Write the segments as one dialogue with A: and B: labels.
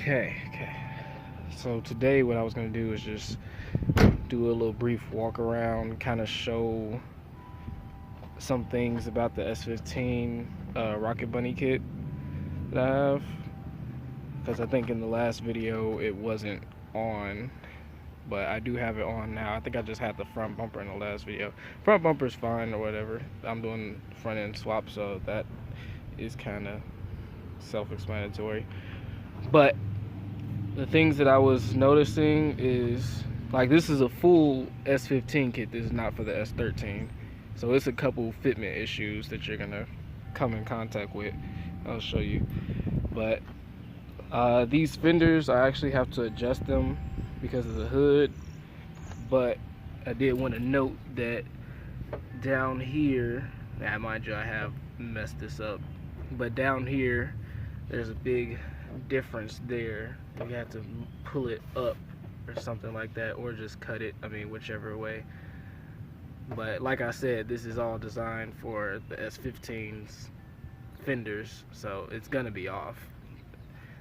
A: Okay. So today what I was going to do is just do a little brief walk around, kind of show some things about the S15 Rocket Bunny kit that I have. Because I think in the last video it wasn't on, but I do have it on now. I think I just had the front bumper in the last video. Front bumper's fine or whatever. I'm doing front end swap, so that is kind of self-explanatory. But the things that I was noticing is, like, this is a full S15 kit. This is not for the S13. So it's a couple fitment issues that you're gonna come in contact with. I'll show you. But these fenders, I actually have to adjust them because of the hood. But I did want to note that down here, now mind you, I have messed this up, but down here there's a big difference there. You have to pull it up or something like that, or just cut it, I mean, whichever way. But like I said, this is all designed for the S15's fenders, so it's gonna be off.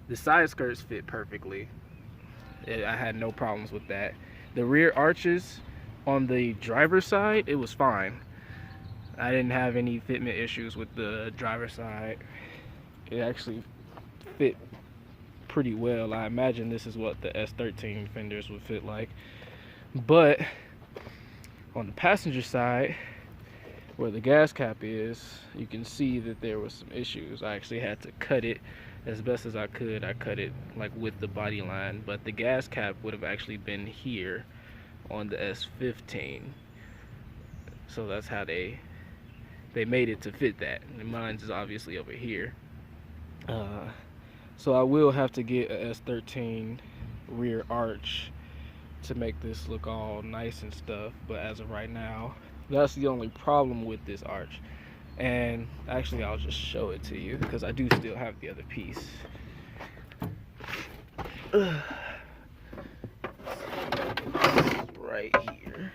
A: The side skirts fit perfectly. I had no problems with that. The rear arches on the driver's side, it was fine. I didn't have any fitment issues with the driver's side. It actually fit pretty well. I imagine this is what the S13 fenders would fit like. But on the passenger side, where the gas cap is, you can see that there was some issues. I actually had to cut it as best as I could. I cut it like with the body line, but the gas cap would have actually been here on the S15. So that's how they made it to fit that. And mine's is obviously over here. So I will have to get a S13 rear arch to make this look all nice and stuff, but as of right now, that's the only problem with this arch. And actually, I'll just show it to you because I do still have the other piece. Right here.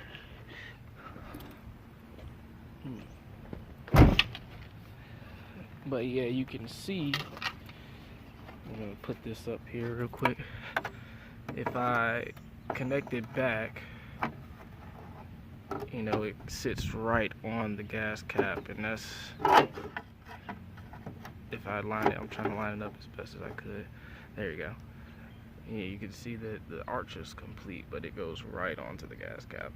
A: But yeah, you can see, I'm gonna put this up here real quick. If I connect it back, you know, it sits right on the gas cap, and that's, if I line it, I'm trying to line it up as best as I could. There you go. Yeah, you can see that the arch is complete, but it goes right onto the gas cap,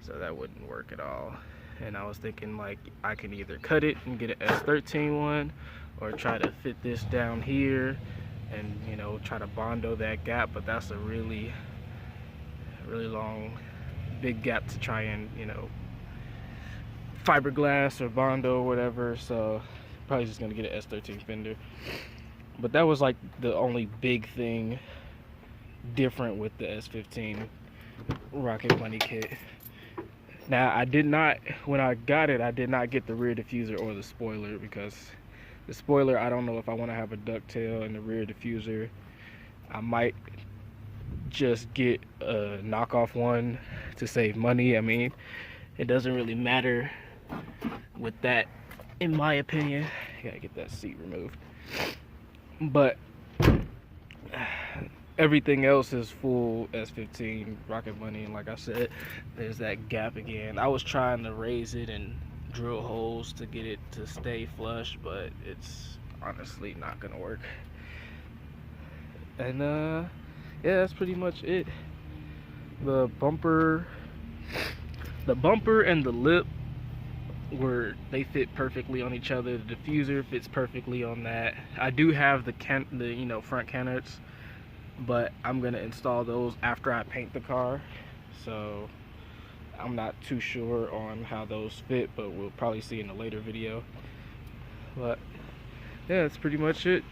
A: so that wouldn't work at all. And I was thinking, like, I can either cut it and get an S13 one, or try to fit this down here and, you know, try to bondo that gap, but that's a really long, big gap to try and, you know, fiberglass or bondo or whatever. So probably just gonna get an S13 fender. But that was like the only big thing different with the S15 Rocket Bunny kit. Now, I did not, when I got it, I did not get the rear diffuser or the spoiler, because the spoiler, I don't know if I want to have a ducktail, and the rear diffuser, I might just get a knockoff one to save money. I mean, it doesn't really matter with that, in my opinion. Gotta get that seat removed. But everything else is full S15 Rocket Bunny, and like I said, there's that gap again. I was trying to raise it and drill holes to get it to stay flush, but it's honestly not gonna work. And yeah, that's pretty much it. The bumper and the lip they fit perfectly on each other. The diffuser fits perfectly on that. I do have the you know, front canards, but I'm gonna install those after I paint the car, so I'm not too sure on how those fit, but we'll probably see in a later video. But yeah, that's pretty much it.